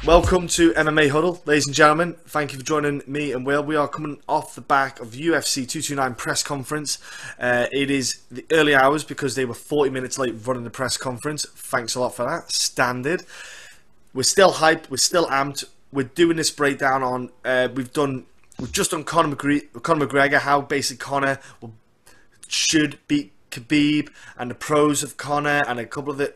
Welcome to MMA Huddle, ladies and gentlemen. Thank you for joining me and Will. We are coming off the back of UFC 229 press conference. It is the early hours because they were 40 minutes late running the press conference. Thanks a lot for that. Standard. We're still hyped. We're still amped. We're doing this breakdown on. We've just done Conor McGregor, how basically Conor should beat Khabib, and the pros of Conor, and a couple of the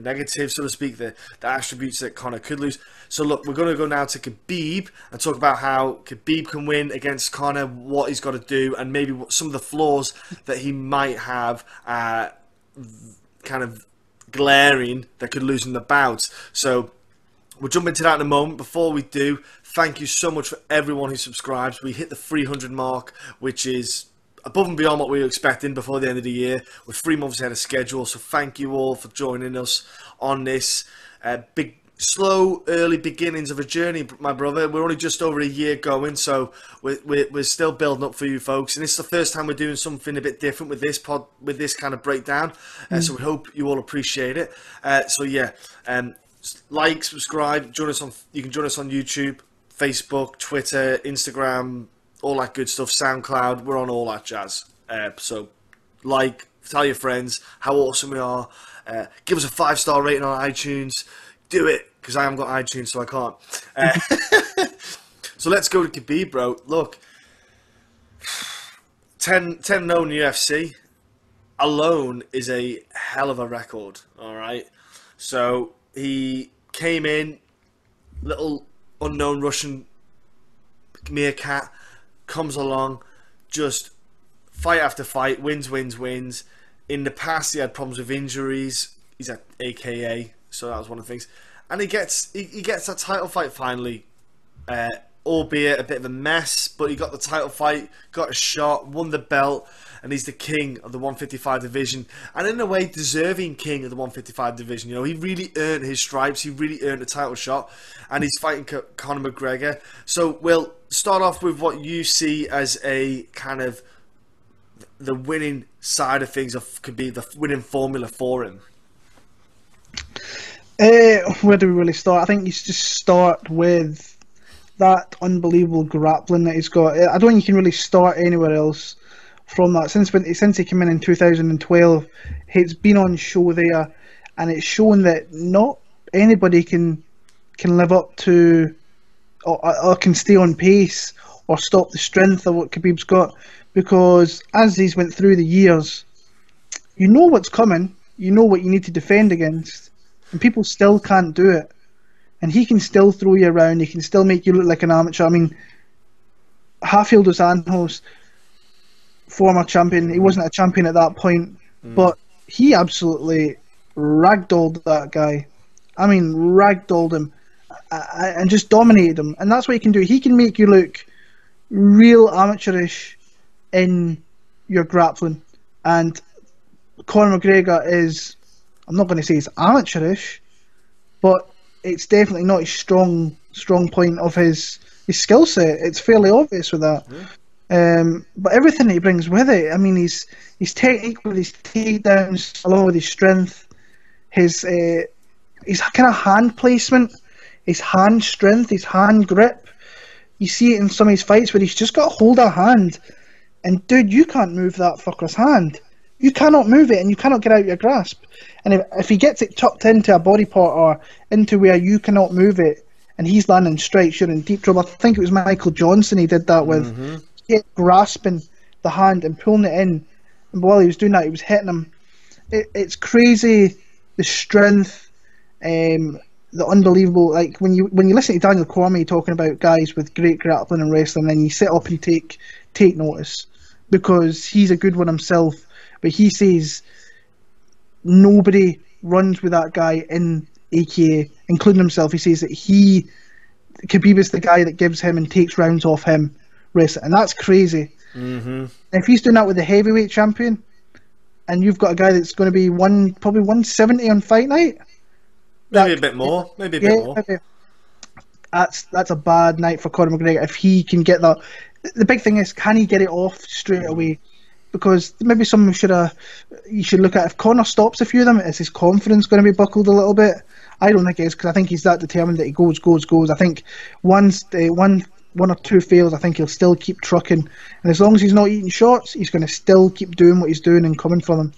negatives, so to speak, the attributes that Conor could lose. So look, we're going to go now to Khabib and talk about how Khabib can win against Conor, what he's got to do, and maybe what some of the flaws that he might have, kind of glaring, that could lose him the bouts. So we'll jump into that in a moment. Before we do, thank you so much for everyone who subscribes. We hit the 300 mark, which is above and beyond what we were expecting before the end of the year. We're 3 months ahead of schedule, so thank you all for joining us on this big, slow, early beginnings of a journey, my brother. We're only just over a year going, so we're still building up for you folks. And this is the first time we're doing something a bit different with this kind of breakdown. So we hope you all appreciate it. Like, subscribe, join us on. You can join us on YouTube, Facebook, Twitter, Instagram, all that good stuff, SoundCloud. We're on all that jazz. So, tell your friends how awesome we are. Give us a 5-star rating on iTunes. Do it, because I haven't got iTunes, so I can't. So let's go to Khabib, bro. Look, 10-0 in the UFC alone is a hell of a record, all right? So he came in, little unknown Russian meerkat, comes along, just fight after fight, wins. In the past, he had problems with injuries. He's at AKA, so that was one of the things. And he gets that title fight finally, albeit a bit of a mess, but he got the title fight, got a shot, won the belt, and he's the king of the 155 division, and in a way, deserving king of the 155 division. You know, he really earned his stripes. He really earned a title shot, and he's fighting Conor McGregor. So we'll start off with what you see as a kind of the winning side of things, could be the winning formula for him. Where do we really start? I think you just start with that unbelievable grappling that he's got. I don't think you can really start anywhere else from that. Since he came in 2012, it's been on show there, and it's shown that not anybody can live up to or can stay on pace or stop the strength of what Khabib's got, because as he's went through the years, you know what's coming, you know what you need to defend against, and people still can't do it. And he can still throw you around, he can still make you look like an amateur. I mean, Rafael dos Anjos, former champion, he wasn't a champion at that point, but he absolutely ragdolled that guy. I mean, ragdolled him and just dominated him. And that's what he can do. He can make you look real amateurish in your grappling. And Conor McGregor is, I'm not going to say he's amateurish, but it's definitely not a strong point of his skill set. It's fairly obvious with that. But everything that he brings with it, I mean, his technique with his takedowns, along with his strength, his kind of hand placement, his hand strength, his hand grip. You see it in some of his fights where he's just got to hold a hand, and dude, you can't move that fucker's hand. You cannot move it, and you cannot get out your grasp. And if he gets it tucked into a body part or into where you cannot move it, and he's landing strikes, you're in deep trouble. I think it was Michael Johnson he did that with. Grasping the hand and pulling it in, and while he was doing that, he was hitting him. It's crazy, the strength, the unbelievable. Like when you listen to Daniel Cormier talking about guys with great grappling and wrestling, then you sit up and take notice, because he's a good one himself. But he says nobody runs with that guy in AKA, including himself. He says that Khabib is the guy that gives him and takes rounds off him. And that's crazy. If he's doing that with the heavyweight champion, and you've got a guy that's going to be probably 170 on fight night, maybe a bit more. That's a bad night for Conor McGregor if he can get that. The big thing is, can he get it off straight away? Because maybe you should look at, if Conor stops a few of them, is his confidence going to be buckled a little bit? I don't think it is, because I think he's that determined that he goes. I think once one or two fails, I think he'll still keep trucking. And as long as he's not eating shots, he's going to still keep doing what he's doing and coming for them.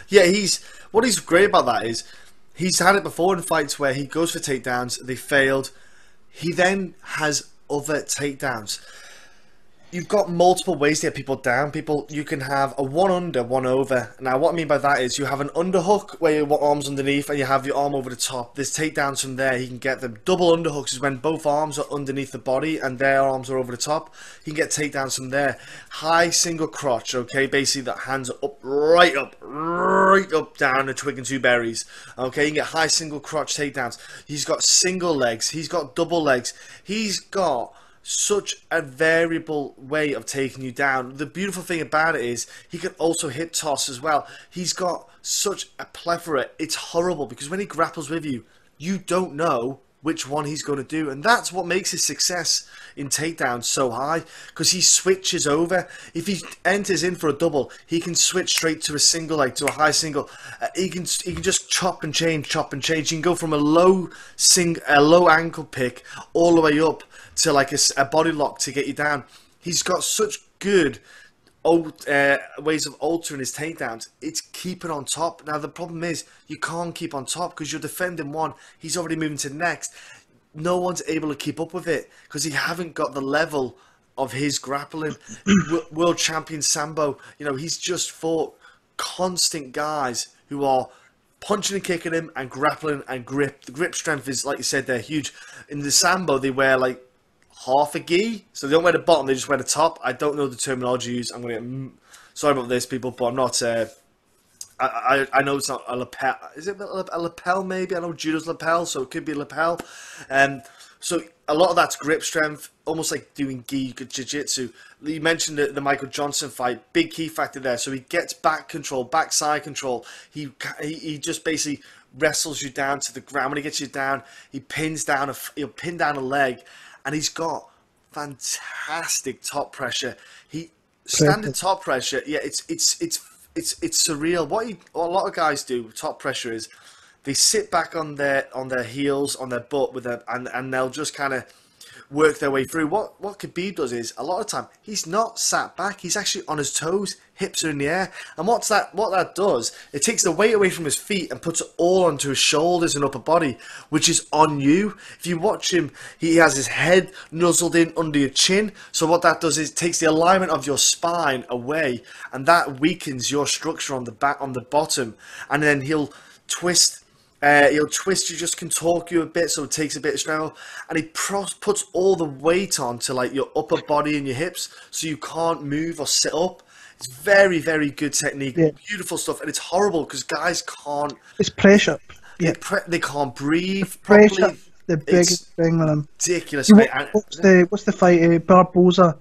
Yeah, what he's great about that is he's had it before in fights where he goes for takedowns, they failed. He then has other takedowns. You've got multiple ways to get people down. You can have a one under, one over. Now, what I mean by that is you have an underhook where your arm's underneath and you have your arm over the top. There's takedowns from there. He can get them. Double underhooks is when both arms are underneath the body and their arms are over the top. He can get takedowns from there. High single crotch, okay? Basically, the hands are right up down the twig and two berries. Okay, you can get high single crotch takedowns. He's got single legs. He's got double legs. He's got such a variable way of taking you down. The beautiful thing about it is he can also hip toss as well. He's got such a plethora. It's horrible because when he grapples with you, you don't know which one he's going to do, and that's what makes his success in takedowns so high, because he switches over. If he enters in for a double, he can switch straight to a single leg, to a high single. He can just chop and change. You can go from a low ankle pick all the way up to like a body lock to get you down. He's got such good ways of altering his takedowns. It's keeping on top. Now the problem is you can't keep on top because you're defending one, he's already moving to the next. No one's able to keep up with it because he haven't got the level of his grappling. World champion Sambo, he's just fought constant guys who are punching and kicking him and grappling and grip. The grip strength is, like you said, they're huge. In the Sambo, they wear like half a gi, so they don't wear the bottom, they just wear the top. I don't know the terminology used. I'm going to get sorry about this, people, but I'm not I know it's not a lapel. Is it a lapel maybe? I know judo's lapel, so it could be a lapel. So a lot of that's grip strength, almost like doing gi jiu-jitsu. You mentioned the Michael Johnson fight, big key factor there. So he gets back control, backside control. He just basically wrestles you down to the ground. When he gets you down, he'll pin down a leg. And he's got fantastic top pressure. Standard top pressure. Yeah, it's surreal. What a lot of guys do with top pressure is they sit back on their heels, on their butt and they'll just kind of work their way through. What Khabib does is a lot of time he's not sat back. He's actually on his toes, hips are in the air. And what that does, it takes the weight away from his feet and puts it all onto his shoulders and upper body, which is on you. If you watch him, he has his head nuzzled in under your chin. So what that does is it takes the alignment of your spine away, and that weakens your structure on the back, on the bottom. And then he'll twist. You just contorque you a bit, so it takes a bit of strength off, and he puts all the weight on to like your upper body and your hips, so you can't move or sit up. It's very, very good technique, beautiful stuff, and it's horrible because guys can't. It's pressure. They can't breathe Pressure, properly. the biggest thing with them. Ridiculous, mate. What's the fight? Barboza.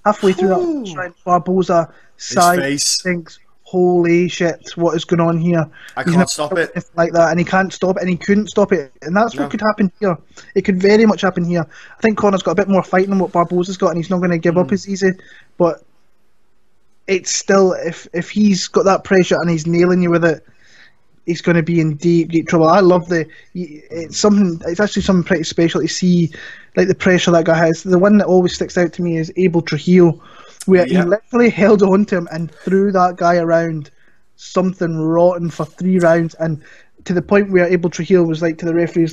Halfway through that round, Barboza side thinks, holy shit, what is going on here? I can't stop it. Like that, and he can't stop it, and he couldn't stop it. And that's what could happen here. It could very much happen here. I think Conor's got a bit more fight than what Barboza's got, and he's not going to give up as easy. But it's still, if he's got that pressure and he's nailing you with it, he's going to be in deep trouble. I love it's actually something pretty special to see, like the pressure that guy has. The one that always sticks out to me is Abel Trujillo, where he literally held on to him and threw that guy around something rotten for 3 rounds, and to the point where Abel Trujillo was like to the referee,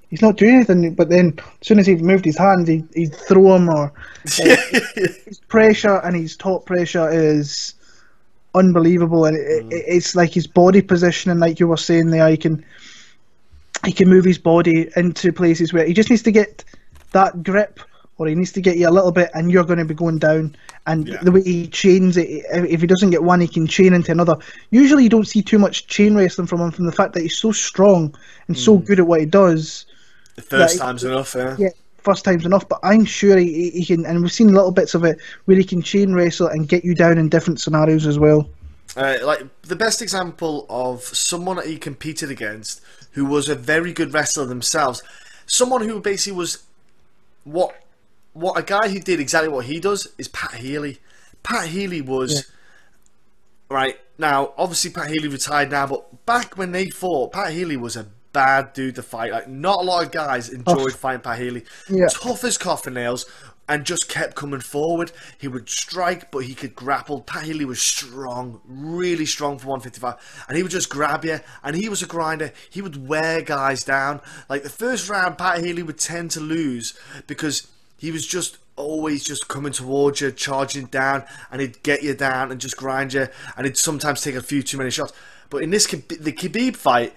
he's not doing anything, but then as soon as he moved his hand, he'd throw him, or his pressure and his top pressure is unbelievable, and it's like his body positioning, like you were saying there, he can move his body into places where he just needs to get that grip, or he needs to get you a little bit, and you're going to be going down. And the way he chains it, if he doesn't get one, he can chain into another. Usually you don't see too much chain wrestling from him, from the fact that he's so strong and so good at what he does. The first time's enough, yeah. First time's enough, but I'm sure he can, and we've seen little bits of it where he can chain wrestle and get you down in different scenarios as well. Like the best example of someone that he competed against who was a very good wrestler themselves, someone who basically was what a guy who did exactly what he does is Pat Healy. Pat Healy was right now, obviously Pat Healy retired now, but back when they fought, Pat Healy was a bad dude to fight. Like, not a lot of guys enjoyed fighting Pat Healy. Yeah. Tough as coffin nails, and just kept coming forward. He would strike, but he could grapple. Pat Healy was strong, really strong for 155, and he would just grab you, and he was a grinder. He would wear guys down. Like, the first round, Pat Healy would tend to lose because he was just always just coming towards you, charging down, and he'd get you down and just grind you, and he'd sometimes take a few too many shots. But in this, the Khabib fight,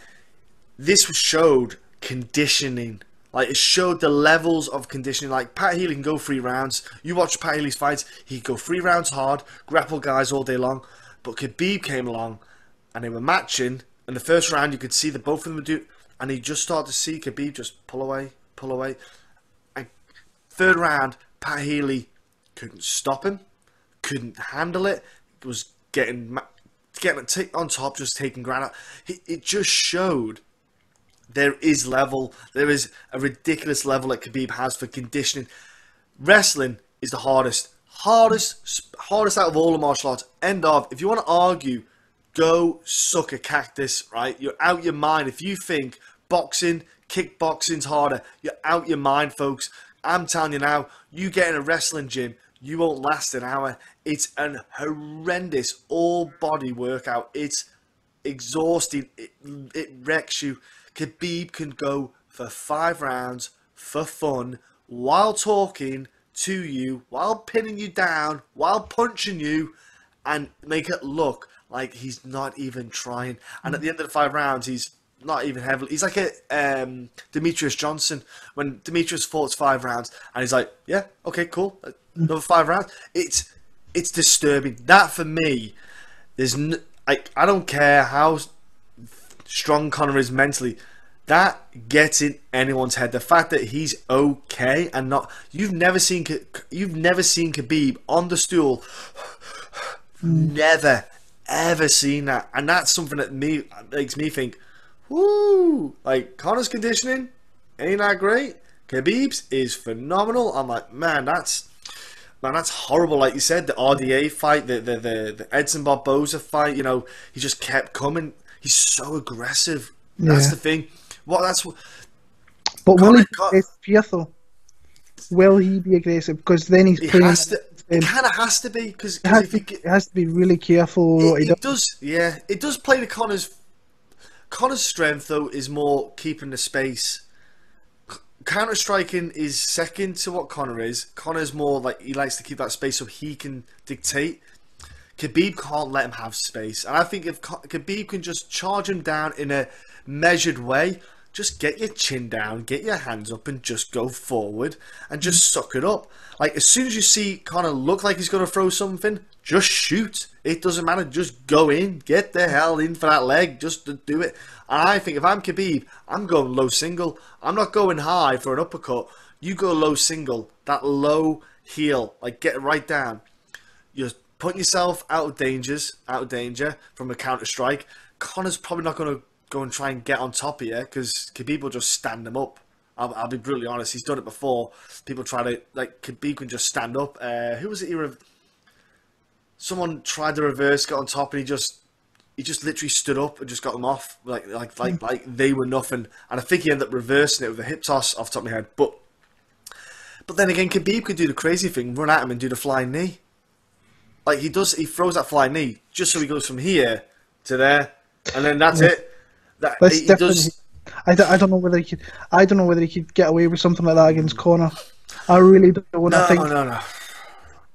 this showed conditioning. Like, it showed the levels of conditioning. Like, Pat Healy can go 3 rounds. You watch Pat Healy's fights, he'd go 3 rounds hard, grapple guys all day long. But Khabib came along, and they were matching. In the first round, you could see that both of them would do, and he just started to see Khabib just pull away, pull away. And third round, Pat Healy couldn't stop him, couldn't handle it. It was getting on top, just taking ground out. It just showed there is level. There is a ridiculous level that Khabib has for conditioning. Wrestling is the hardest out of all the martial arts. End of. If you want to argue, go suck a cactus, right? You're out your mind. If you think boxing, kickboxing's harder, you're out your mind, folks. I'm telling you now, you get in a wrestling gym, you won't last an hour. It's an horrendous all-body workout. It's exhausting. It wrecks you. Khabib can go for 5 rounds for fun while talking to you, while pinning you down, while punching you, and make it look like he's not even trying. And at the end of the 5 rounds, he's not even heavily. He's like a Demetrius Johnson when Demetrius fought 5 rounds, and he's like, yeah, okay, cool, another 5 rounds. It's disturbing. That for me, I don't care how strong Conor is mentally. That gets in anyone's head. The fact that he's okay and not. You've never seen Khabib on the stool. Never ever seen that, and that's something that makes me think. Woo! Like, Conor's conditioning ain't that great. Khabib's is phenomenal. I'm like, man, that's horrible. Like you said, the RDA fight, the Edson Barboza fight. You know, he just kept coming. He's so aggressive. That's the thing. But will he be aggressive, though? Will he be aggressive? Because then he's playing. It kind of has to be, because he has to be really careful. It does. Yeah, it does play to Conor's. Conor's strength, though, is more keeping the space. Counter striking is second to what Conor is. Conor's more like he likes to keep that space so he can dictate. Khabib can't let him have space, and I think if Khabib can just charge him down in a measured way, just get your chin down, get your hands up, and just go forward and just suck it up. Like, as soon as you see Conor look like he's going to throw something, just shoot. It doesn't matter. Just go in. Get the hell in for that leg. Just to do it. And I think if I'm Khabib, I'm going low single. I'm not going high for an uppercut. You go low single. That low heel. Like, get it right down. You're putting yourself out of danger from a counter strike. Conor's probably not going to go and try and get on top of you, because Khabib will just stand him up. I'll be brutally honest. He's done it before. People try to, like, Khabib can just stand up. Who was it? Someone tried to reverse, got on top, and he just literally stood up and just got them off, like they were nothing. And I think he ended up reversing it with a hip toss off the top of my head. But then again, Khabib could do the crazy thing, run at him and do the flying knee. Like he does, he throws that flying knee just so he goes from here to there, and then that's it. That's different. I don't know whether he could. I don't know whether he could get away with something like that against Conor. I really don't. No.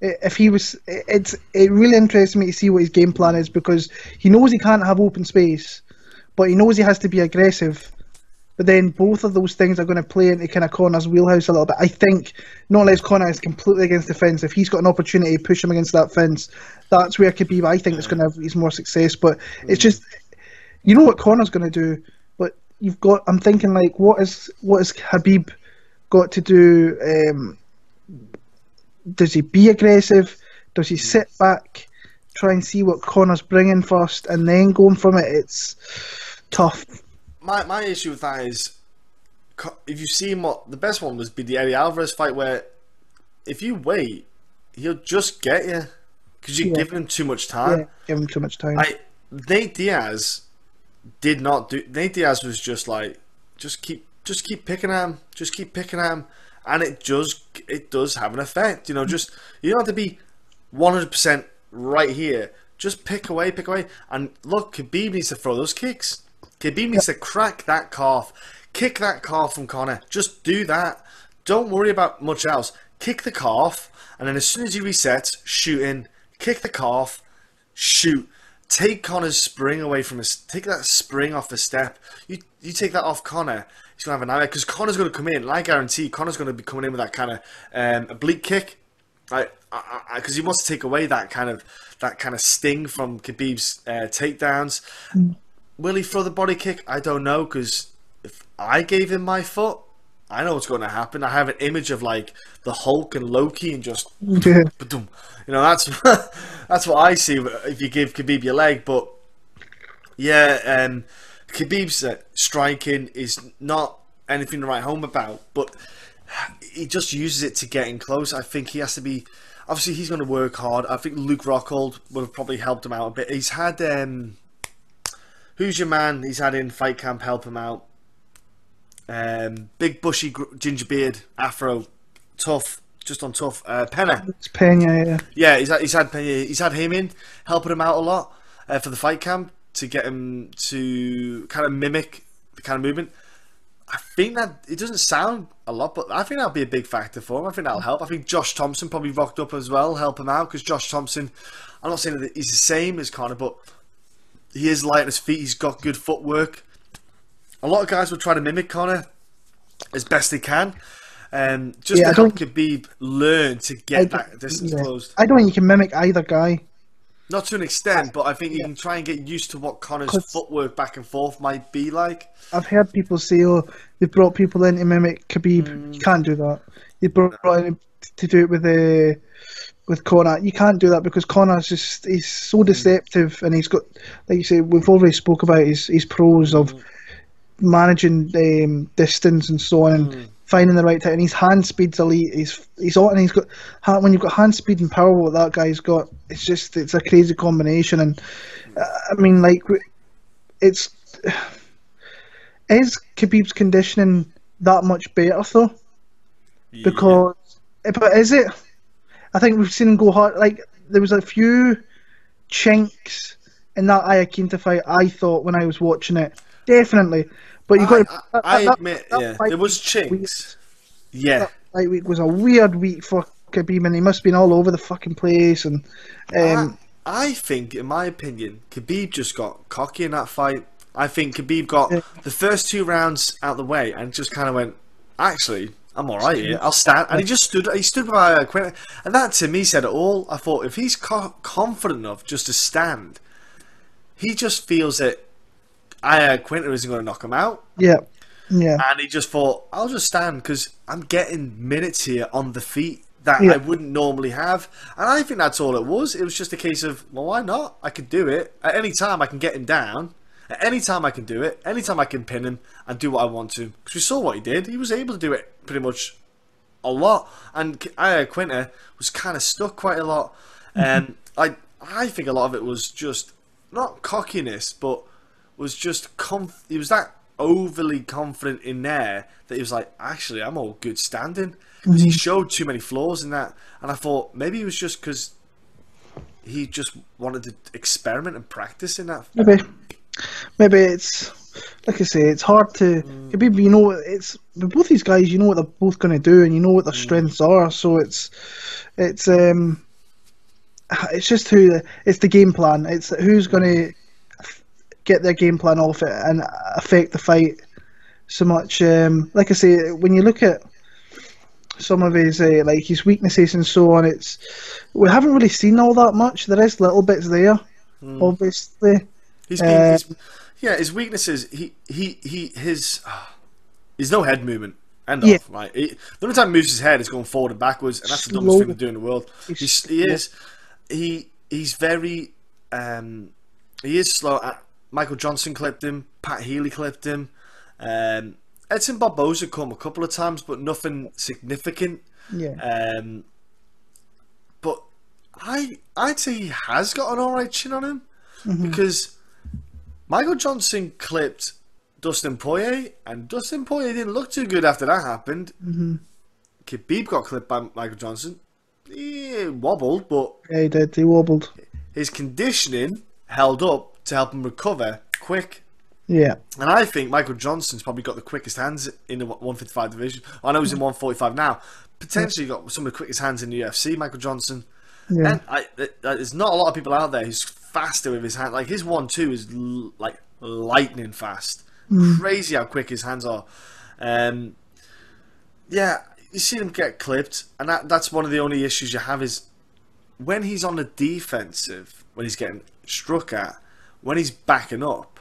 If he was, it really interests me to see what his game plan is, because he knows he can't have open space, but he knows he has to be aggressive. But then both of those things are going to play into kind of Conor's wheelhouse a little bit. I think not unless Conor is completely against the fence. If he's got an opportunity to push him against that fence, that's where Khabib, I think, is going to have his more success. But it's just, you know what Conor's going to do, but you've got. I'm thinking, like, what is Khabib got to do? Does he be aggressive? Does he sit back, try and see what Conor's bringing first, and then going from it? It's tough. My issue with that is, if you see what the best one was, be the Eddie Alvarez fight, where if you wait, he'll just get you because you're giving him too much time. Yeah, give him too much time. Nate Diaz did not do. Nate Diaz was just like, just keep picking at him, just keep picking at him, and it does have an effect. You know, just you don't have to be 100% right here. Just pick away, and look, Khabib needs to throw those kicks. Khabib needs to crack that calf, kick that calf from Conor. Just do that. Don't worry about much else. Kick the calf, and then as soon as he resets, shoot in. Kick the calf, shoot. Take Conor's spring away from his. Take that spring off the step. You take that off Conor. He's gonna have a nightmare because Conor's gonna come in. And I guarantee Conor's gonna be coming in with that kind of oblique kick, right? Because he wants to take away that kind of sting from Khabib's takedowns. Will he throw the body kick? I don't know, because if I gave him my foot, I know what's going to happen. I have an image of like the Hulk and Loki and just, you know, that's that's what I see if you give Khabib your leg. But yeah, Khabib's striking is not anything to write home about, but he just uses it to get in close. I think he has to be. Obviously, he's going to work hard. I think Luke Rockhold would have probably helped him out a bit. He's had who's your man? He's had in fight camp help him out. Big bushy ginger beard, afro, tough, just on tough. Pena. It's Pena, yeah. He's had him in helping him out a lot for the fight camp to get him to kind of mimic the kind of movement. I think that it doesn't sound a lot, but I think that'll be a big factor for him. I think that'll help. I think Josh Thompson probably rocked up as well, help him out, because Josh Thompson, I'm not saying that he's the same as Conor, but he is light on his feet. He's got good footwork. A lot of guys will try to mimic Conor as best they can, just to help Khabib learn to get that distance closed. I don't think you can mimic either guy. Not to an extent, but I think you can try and get used to what Conor's footwork back and forth might be like. I've heard people say, "Oh, they brought people in to mimic Khabib." You can't do that. You brought in to do it with Conor. You can't do that because Conor's he's so deceptive, and he's got, like you say, we've already spoke about his pros of managing distance and so on, and finding the right time. And his hand speed's elite. He's on, and he's got when you've got hand speed and power, what that guy's got, it's a crazy combination. And I mean, like, is Khabib's conditioning that much better though? Because, but is it? I think we've seen him go hard. Like, there was a few chinks in that Iaquinta fight, I thought, when I was watching it. Definitely. But you got I admit, there was chinks. That fight week was a weird week for Khabib, and he must have been all over the fucking place. And I think, in my opinion, Khabib just got cocky in that fight. I think Khabib got the first 2 rounds out of the way and just kind of went, actually, I'm all right here. I'll stand. And he just stood. He stood by Quinter, and that to me said it all. I thought, if he's confident enough just to stand, he just feels that Quinter isn't going to knock him out. Yeah. And he just thought, I'll just stand because I'm getting minutes here on the feet that I wouldn't normally have. And I think that's all it was. It was just a case of, well, why not? I could do it. At any time, I can get him down. At any time, I can do it. Anytime, I can pin him and do what I want to. Because we saw what he did. He was able to do it pretty much a lot. And Quinter was kind of stuck quite a lot. And I think a lot of it was just, not cockiness, but was just he was that overly confident in there that he was like, actually, I'm all good standing, because he showed too many flaws in that. And I thought maybe it was just because he just wanted to experiment and practice in that. Maybe it's, like I say, it's hard to Khabib, you know, it's with both these guys, you know what they're both going to do, and you know what their strengths are. So it's just it's the game plan. It's who's going to get their game plan off it and affect the fight so much. Like I say, when you look at some of his like his weaknesses and so on, we haven't really seen all that much. There is little bits there, obviously. His weaknesses. He's no head movement. End off. Like the only time he moves his head is going forward and backwards, and that's the dumbest thing to do in the world. He's very he is slow. Michael Johnson clipped him. Pat Healy clipped him. Edson Barboza come a couple of times, but nothing significant. But I'd say he has got an alright chin on him, because Michael Johnson clipped Dustin Poirier, and Dustin Poirier didn't look too good after that happened. Mm-hmm. Khabib got clipped by Michael Johnson. He wobbled, but Yeah, he did. He wobbled. his conditioning held up to help him recover quick. Yeah. And I think Michael Johnson's probably got the quickest hands in the 155 division. I know he's in 145 now. Potentially got some of the quickest hands in the UFC, Michael Johnson. Yeah. And there's not a lot of people out there who's faster with his hand. Like, his 1-2 is like lightning fast. Crazy how quick his hands are. Yeah, you see him get clipped, and that's one of the only issues you have is when he's on the defensive, when he's getting struck at, when he's backing up,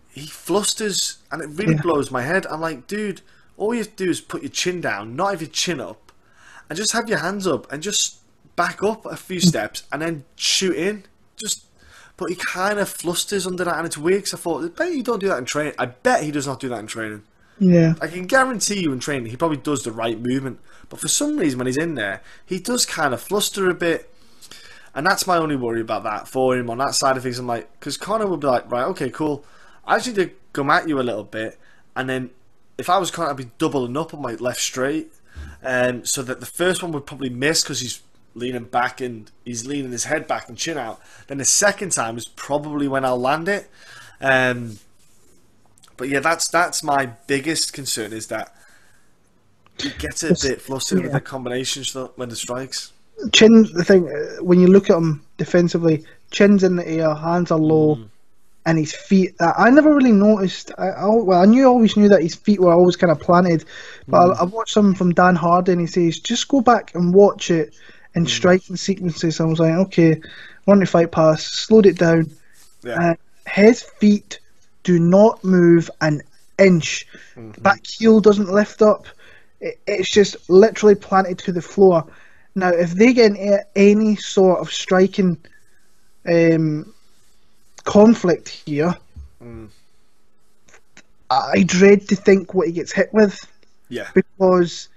he flusters, and it really blows my head. I'm like, dude, all you have to do is put your chin down, not have your chin up, and just have your hands up, and just back up a few steps, and then shoot in. But he kind of flusters under that, and it's weird, because I thought, I bet you don't do that in training. I bet he does not do that in training. Yeah. I can guarantee you in training, he probably does the right movement. But for some reason, when he's in there, he does kind of fluster a bit. And that's my only worry about that for him on that side of things. I'm like, because Conor would be like, right, okay, cool. I just need to come at you a little bit. And then if I was Conor, I'd be doubling up on my left straight. So that the first one would probably miss because he's leaning back and he's leaning his head back and chin out. Then the second time is probably when I'll land it. But yeah, that's my biggest concern, is that he gets a bit flustered with the combinations when the strikes. Chin, the thing, when you look at him defensively, chin's in the air, hands are low, and his feet. I never really noticed. I always knew that his feet were always kind of planted, but I watched something from Dan Hardy, and he says just go back and watch it in striking sequences. I was like, okay, run the fight pass, slowed it down. Yeah. His feet do not move an inch. The back heel doesn't lift up. It's just literally planted to the floor. Now, if they get into any sort of striking conflict here, I dread to think what he gets hit with. Yeah. Because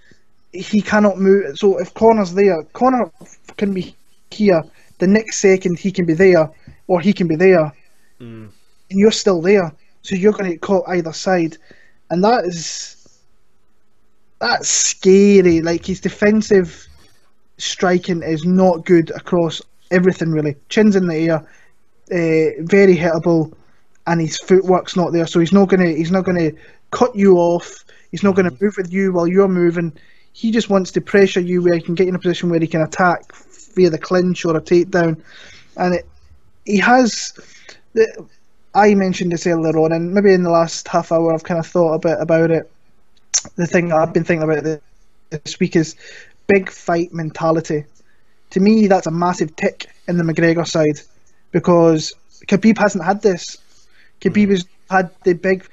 he cannot move. So if Conor's there, Conor can be here. The next second he can be there, or he can be there. And you're still there. So you're going to get caught either side. And that's scary. Like, his defensive striking is not good across everything, really. Chin's in the air, very hittable, and his footwork's not there, so he's not gonna cut you off. He's not gonna move with you while you're moving. He just wants to pressure you where he can get in a position where he can attack via the clinch or a takedown. And he has. I mentioned this earlier on, and maybe in the last half hour I've kind of thought a bit about it. The thing I've been thinking about this week is big fight mentality. To me, that's a massive tick in the McGregor side, because Khabib hasn't had this. Khabib has had the big.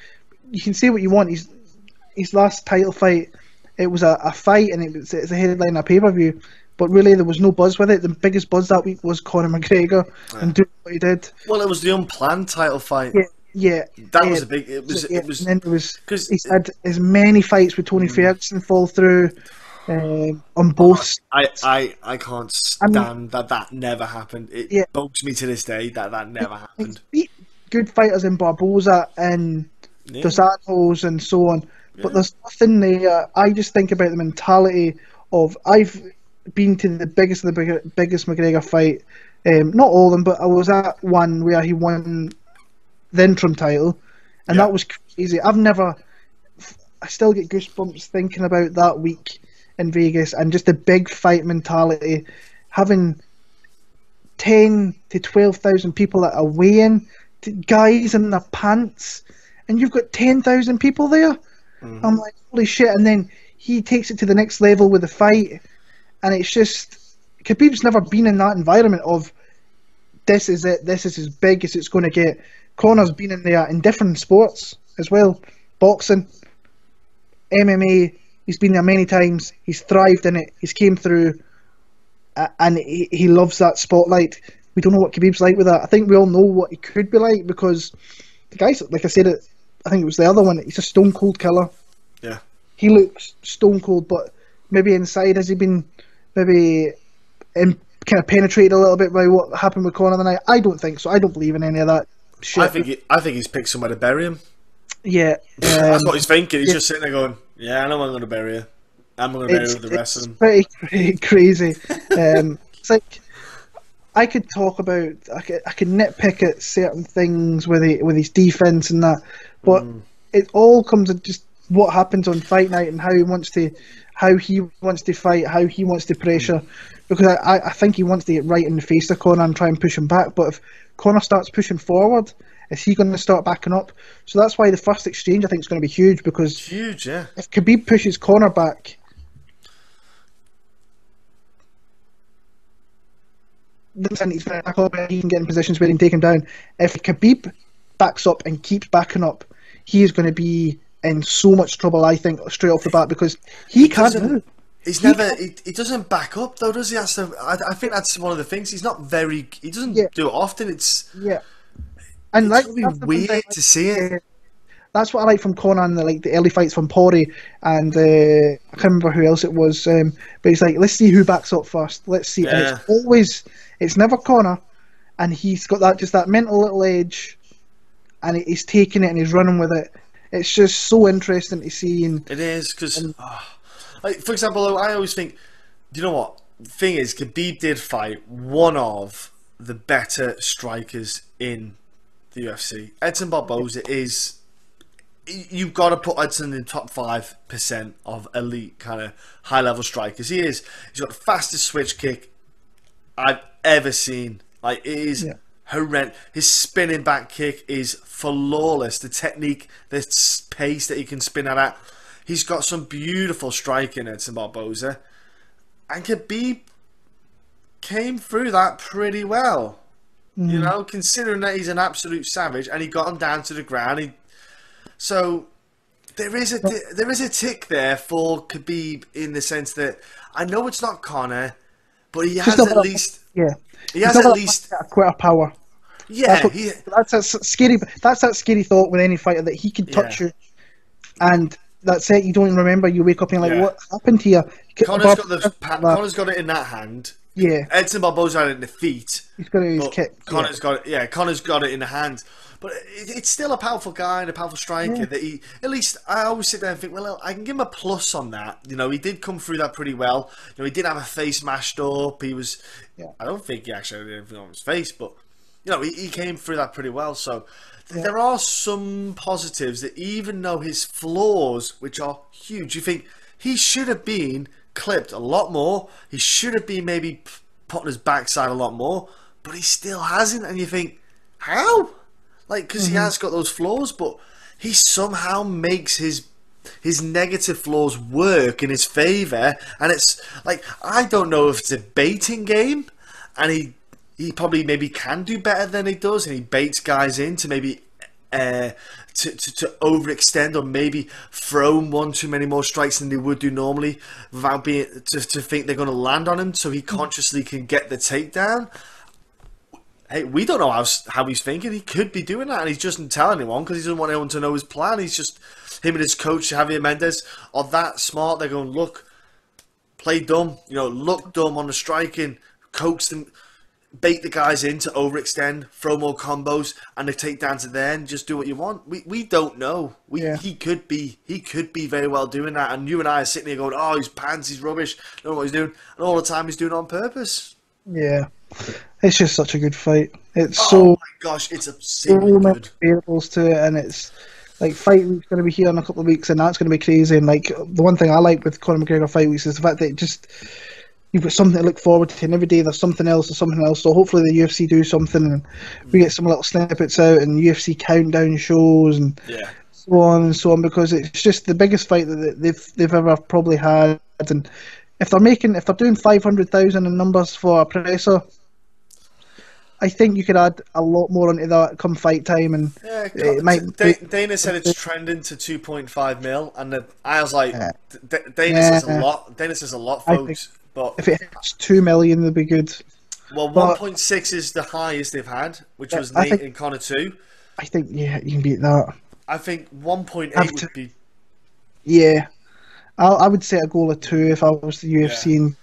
You can say what you want. His last title fight, it was a fight, and it's a headline, a pay-per-view. But really, there was no buzz with it. The biggest buzz that week was Conor McGregor and doing what he did. Well, it was the unplanned title fight. Yeah. That was a big. It was. And then there was. He's had as many fights with Tony Ferguson fall through. On both. I can't stand that never happened. It bugs me to this day that never happened. Beat good fighters in Barboza and Dos Anjos and so on, but there's nothing there. I just think about the mentality of, I've been to the biggest McGregor fight, not all of them, but I was at one where he won the interim title, and that was crazy. I still get goosebumps thinking about that week in Vegas, and just the big fight mentality, having 10 to 12,000 people at a weigh-in, guys in their pants, and you've got 10,000 people there. I'm like, holy shit. And then he takes it to the next level with the fight, and it's just, Khabib's never been in that environment of, this is it, this is as big as it's going to get. Conor's been in there in different sports as well, boxing, MMA. He's been there many times. He's thrived in it. He's came through, and he loves that spotlight. We don't know what Khabib's like with that. I think we all know what he could be like, because the guy's, like I said, I think it was the other one, he's a stone cold killer. Yeah. He looks stone cold, but maybe inside, has he been kind of penetrated a little bit by what happened with Conor the night? I don't think so. I don't believe in any of that shit. I think he's picked somewhere to bury him. Yeah, That's what he's thinking. He's just sitting there going, "Yeah, I know I'm going to bury you. I'm going to bury you with the rest of them." Pretty crazy. It's like I could talk about, I could nitpick at certain things with his defense and that, but it all comes to just what happens on fight night and how he wants to fight, how he wants to pressure. Because I think he wants to get right in the face of Conor and try and push him back. But if Conor starts pushing forward, is he going to start backing up? So that's why the first exchange I think is going to be huge. Because huge, yeah. If Khabib pushes Conor back, then he's going to back up. He can get in positions where he can take him down. If Khabib backs up and keeps backing up, he is going to be in so much trouble. I think straight off the bat because he can't move. He doesn't back up though, does he? I think that's one of the things. He doesn't do it often. And it's weird to see it. That's what I like from Conor and the early fights from Pori and I can't remember who else it was. But he's like, let's see who backs up first. Let's see, and it's never Conor, and he's got that mental little edge, and he's taking it and he's running with it. It's just so interesting to see. It is because. For example, I always think, you know what? The thing is, Khabib did fight one of the better strikers in the UFC. Edson Barboza is... You've got to put Edson in the top 5% of elite kind of high-level strikers. He's got the fastest switch kick I've ever seen. Like, it is horrendous. His spinning back kick is flawless. The technique, the pace that he can spin at. He's got some beautiful striking, Edson Barboza. And Khabib came through that pretty well. You know, considering that he's an absolute savage and he got him down to the ground. So there is a tick there for Khabib in the sense that I know it's not Conor, but he has at least... He has at least... quite a power. Yeah. That's that scary thought with any fighter that he can touch you and... That's it. You don't even remember. You wake up and you're like, what happened here? Conor's got it in that hand. Yeah. Edson Barboza had it in the feet. He's got it in his kick. Conor's got it. Yeah, Conor's got it in the hand. But it's still a powerful guy and a powerful striker that he. At least I always sit there and think, well, I can give him a plus on that. You know, he did come through that pretty well. You know, he did have a face mashed up. He was. I don't think he actually had anything on his face, but you know, he came through that pretty well. So. There are some positives that even though his flaws, which are huge, you think he should have been clipped a lot more. He should have been maybe put on his backside a lot more, but he still hasn't. And you think, how? Like, because he has got those flaws, but he somehow makes his negative flaws work in his favour. And it's like, I don't know if it's a baiting game, and he probably maybe can do better than he does, and he baits guys in to maybe to overextend or maybe throw one too many more strikes than they would do normally without being to think they're going to land on him, so he consciously can get the takedown. Hey, we don't know how he's thinking. He could be doing that, and he's just not telling anyone because he doesn't want anyone to know his plan. He's just, him and his coach Javier Mendez are that smart. They're going, look, play dumb, you know, look dumb on the striking, coax them, bait the guys in to overextend, throw more combos, and the takedowns at the end. Just do what you want. We don't know. He could be very well doing that. And you and I are sitting here going, "Oh, he's pants, he's rubbish. Don't know what he's doing." And all the time he's doing it on purpose. Yeah, it's just such a good fight. It's my gosh, it's obscenely good. Many variables to it, and it's like fight week's going to be here in a couple of weeks, and that's going to be crazy. And like the one thing I like with Conor McGregor fight weeks is the fact that it just. You've got something to look forward to, and every day there's something else or something else. So hopefully the UFC do something, and we get some little snippets out, and UFC Countdown shows, and so on and so on. Because it's just the biggest fight that they've ever probably had. And if they're doing 500,000 in numbers for a presser, I think you could add a lot more onto that come fight time. And it might. Dana said it's trending to 2.5 mil, and I was like, Dana says a lot. Dana says a lot, folks. But if it hits 2 million, it'd be good. Well, 1.6 is the highest they've had, which was Nate and Conor 2. I think, you can beat that. I think 1.8 would be... Yeah. I would set a goal of 2 if I was the UFC, and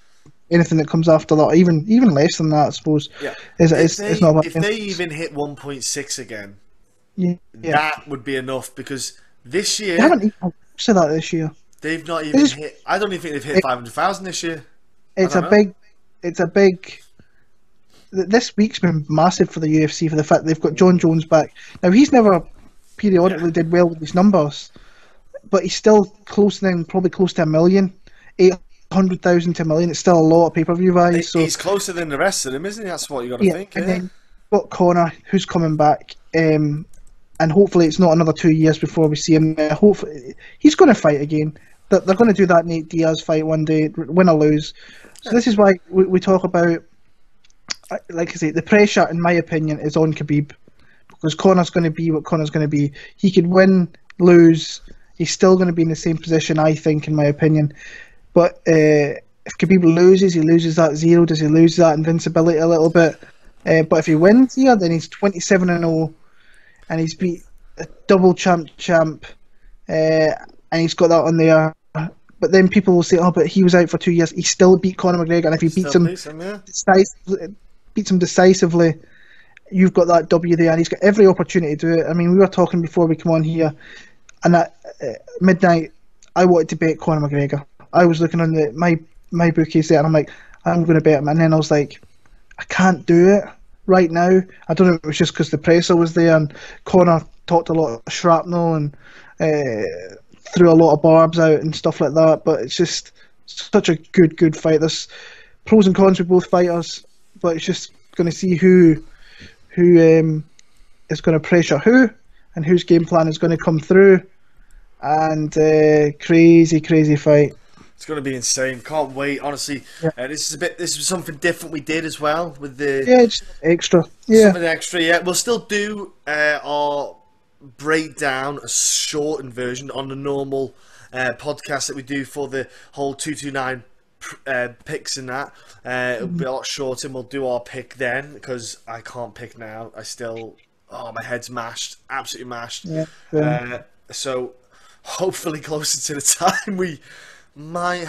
anything that comes after that, even less than that, I suppose. Yeah. It's not if they even hit 1.6 again, that that would be enough, because This They year, haven't even close to that this year. they've not even hit. I don't even think they've hit 500,000 this year. It's a big. It's a big. This week's been massive for the UFC for the fact they've got John Jones back. Now he's never periodically did well with his numbers, but he's still probably close to 1 million, 800,000 to 1 million. It's still a lot of pay-per-view buys. So he's closer than the rest of them, isn't he? That's what you got to think. And Yeah. then you've got Conor, who's coming back, and hopefully it's not another 2 years before we see him. Hopefully he's going to fight again. They're going to do that Nate Diaz fight one day, win or lose. So this is why we talk about, like I say, the pressure, in my opinion, is on Khabib. Because Conor's going to be what Conor's going to be. He could win, lose. He's still going to be in the same position, I think, in my opinion. But if Khabib loses, he loses that zero. Does he lose that invincibility a little bit? But if he wins here, then he's 27-0, and he's beat a double champ, and he's got that on there. But then people will say, "Oh, but he was out for 2 years. He still beat Conor McGregor, and if he beats him decisively, you've got that W there, and he's got every opportunity to do it." I mean, we were talking before we come on here, and at midnight, I wanted to bet Conor McGregor. I was looking on my bookies there, and I'm like, I'm going to bet him. And then I was like, I can't do it right now. I don't know if it was just because the presser was there, and Conor talked a lot of shrapnel and threw a lot of barbs out and stuff like that. But it's just such a good fight. There's pros and cons with both fighters, but it's just going to see who is going to pressure who, and whose game plan is going to come through. And crazy fight. It's going to be insane. Can't wait. Honestly, this is something different we did as well with the just extra. Something extra. Yeah, we'll still do our breakdown, a shortened version on the normal podcast that we do for the whole 229 picks and that. It'll be a lot shorter, and we'll do our pick then, because I can't pick now. My head's mashed, absolutely mashed. So hopefully closer to the time we might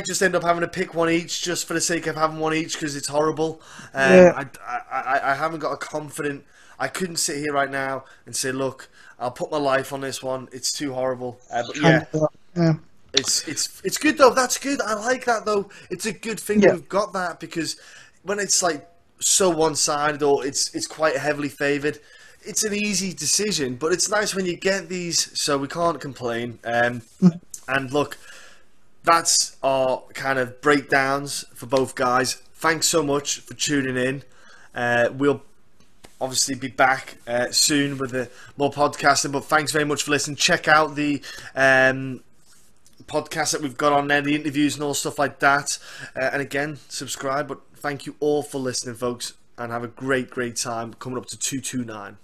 just end up having to pick one each, just for the sake of having one each, because it's horrible. I haven't got a confident. I couldn't sit here right now and say, look, I'll put my life on this one. It's too horrible. But it's good though. That's good. I like that though. It's a good thing that we've got that, because when it's like so one-sided, or it's quite heavily favoured, it's an easy decision. But it's nice when you get these, so we can't complain. And look, that's our kind of breakdowns for both guys. Thanks so much for tuning in. We'll obviously be back soon with more podcasting, but thanks very much for listening. Check out the podcast that we've got on there, the interviews and all stuff like that, and again, subscribe. But thank you all for listening, folks, and have a great time coming up to 229.